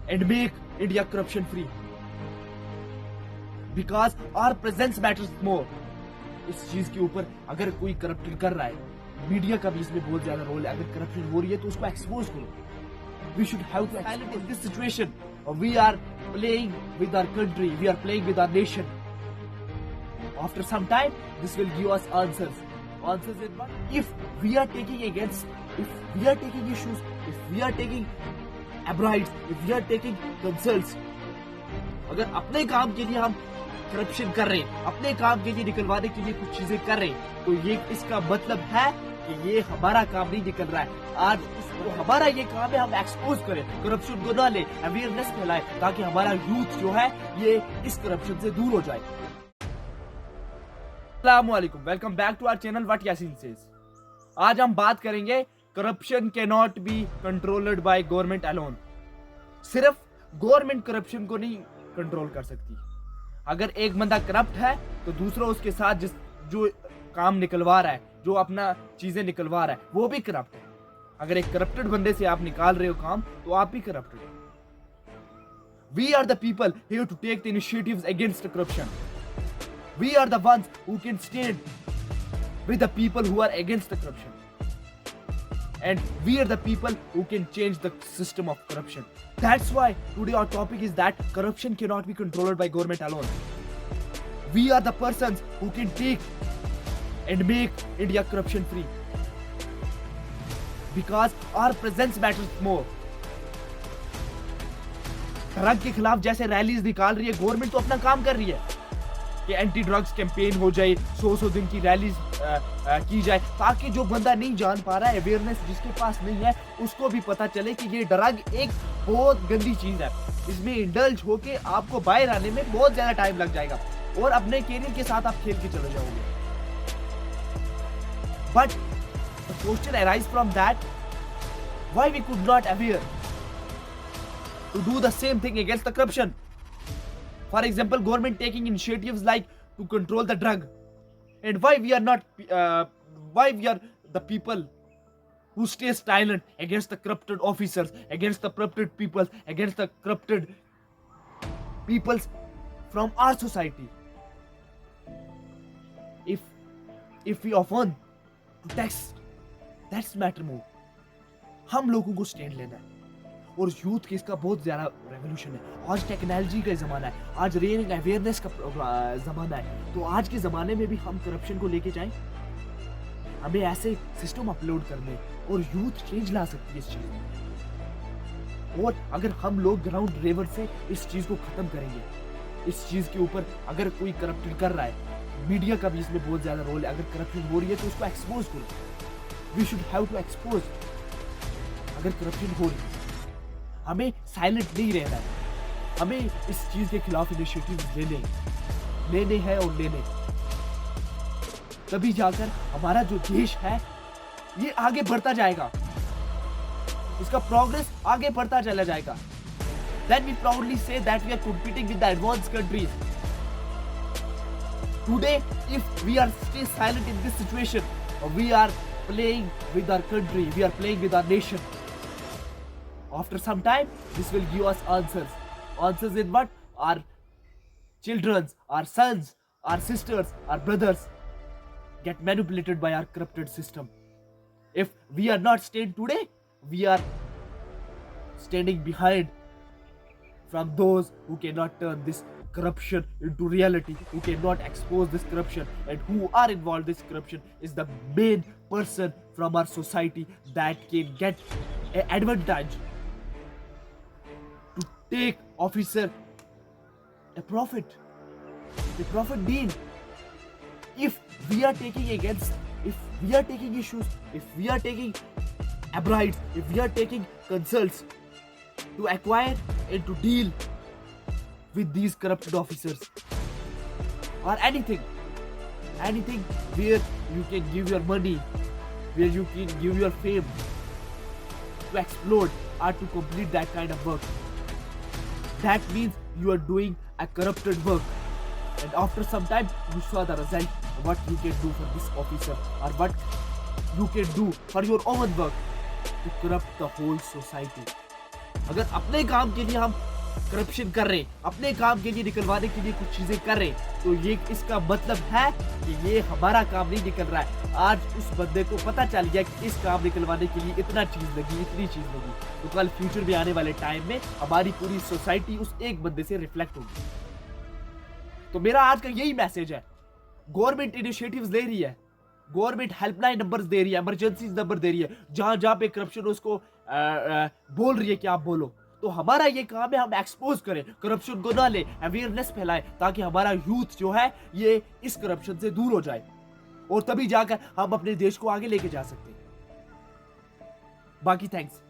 and make India corruption free. Because our presence matters more. इस चीज के ऊपर अगर कोई करप्शन कर रहा है, मीडिया का भी इसमें बहुत ज्यादा रोल है. अगर करप्शन हो रही है तो उसको एक्सपोज करो. We should have to silence in this situation. We are playing with our country. We are playing with our nation. After some time, this will give us answers. Answers in what? If we are taking against, if we are taking issues, if we are taking abrades, if we are taking consults, अगर अपने काम के लिए हम corruption कर रहे हैं, अपने काम के लिए निकलवाने के लिए कुछ चीजें कर रहे हैं, तो ये इसका मतलब है कि ये हमारा काम नहीं निकल रहा है. आज इसको हमारा ये काम है हम एक्सपोज करें, करप्शन को ना ले, अवेयरनेस फैलाएं, ताकि हमारा यूथ जो है ये इस करप्शन से दूर हो जाए. अस्सलामुअलैकुम, welcome back to our channel what Yasin says. आज हम बात करेंगे corruption can not be controlled by government alone. सिर्फ गवर्नमेंट करप्शन को नहीं कंट्रोल कर सकती. अगर एक बंदा करप्ट है तो दूसरा उसके साथ जो काम निकलवा रहा है, जो अपना चीजें निकलवा रहा है, वो भी करप्ट है. अगर एक करप्टेड बंदे से आप निकाल रहे हो काम, तो आप भी करप्टेड हो. We are the people here to take the initiatives against corruption. We are the ones who can stand with the people who are against the corruption. And we are the people who can change the system of corruption. That's why today our topic is that corruption cannot be controlled by government alone. We are the persons who can take and make India corruption free. Because our presence matters more. Drug के खिलाफ जैसे rallies निकाल रही है government, तो अपना काम कर रही है कि एंटी ड्रग्स कैंपेन हो जाए, 100 दिन की रैलीज की जाए, ताकि जो बंदा नहीं जान पा रहा है, अवेयरनेस जिसके पास नहीं है, उसको भी पता चले कि ये ड्रग एक बहुत गंदी चीज है. इसमें इंडल्ज होके आपको बाहर आने में बहुत ज्यादा टाइम लग जाएगा और अपने कैरियर के साथ आप खेल के चले जाओगे. But the question arise from that, why we could not aware to do the same thing against the corruption. For example, government taking initiatives like to control the drug, and why we are not, why we are the people who stay silent against the corrupted officers, against the corrupted people, against the corrupted peoples from our society. If we often to tax, that's matter more. हम लोगों को stand लेना है और youth के इसका बहुत ज्यादा रेवोल्यूशन है. आज टेक्नोलॉजी का जमाना है, आज रेनिंग अवेयरनेस का जमाना है. तो आज के जमाने में भी हम करप्शन को लेके जाएं, हमें ऐसे सिस्टम अपलोड करने और यूथ चेंज ला सकती है इस चीज में. और अगर हम लोग ग्राउंड लेवल से इस चीज को खत्म करेंगे, इस चीज के ऊपर अगर कोई करप्शन कर रहा है, मीडिया का भी इसमें बहुत ज्यादा रोल है. अगर करप्शन हो रही है तो उसको एक्सपोज करो. We should have to expose. अगर करप्शन हो रही है, हमें साइलेंट नहीं रहना है, हमें इस चीज के खिलाफ इनिशिएटिव लेने हैं और लेने. तभी जाकर हमारा जो देश है ये आगे बढ़ता जाएगा, इसका प्रोग्रेस आगे बढ़ता चला जाएगा. Then we proudly say that we are competing with the advanced countries. Today, if we are stay silent in this situation, we are playing with our country, we are playing with our nation. After some time, this will give us answers. Answers in what? Our children, our sons, our sisters, our brothers get manipulated by our corrupted system. If we are not staying today, we are standing behind from those who cannot turn this corruption into reality, who cannot expose this corruption, and who are involved in this corruption is the main person from our society that can get an advantage to take officer a profit deal. If we are taking against, if we are taking issues, if we are taking abrades, if we are taking consults to acquire and to deal with these corrupted officers, or anything where you can give your money, where you can give your fame to explode or to complete that kind of work, that means you are doing a corrupted work. And after some time you saw the result, what you can do for this officer, or what you can do for your own work to corrupt the whole society. अगर अपने काम के लिए हम corruption कर रहे हैं, अपने काम के लिए निकलवाने के लिए कुछ चीजें कर रहे हैं, तो ये इसका मतलब है कि ये हमारा काम नहीं निकल रहा है। आज उस बंदे को पता चल गया कि इस काम निकलवाने के लिए इतना चीज लगी, इतनी चीज लगी, तो कल फ्यूचर में आने वाले टाइम में हमारी पूरी सोसाइटी उस एक बंदे से रिफ्लेक्ट होगी। तो मेरा आज का यही मैसेज है, गवर्नमेंट इनिशिएटिव्स ले रही है, गवर्नमेंट हेल्पलाइन नंबर्स दे रही है, इमरजेंसी नंबर दे रही है, जहां जहां पे करप्शन उसको बोल रही है कि आप बोलो, तो हमारा ये काम है हम एक्सपोज करें, करप्शन को ना ले, अवेयरनेस फैलाएं, ताकि हमारा यूथ जो है ये इस करप्शन से दूर हो जाए, और तभी जाकर हम अपने देश को आगे लेके जा सकते हैं। बाकी थैंक्स।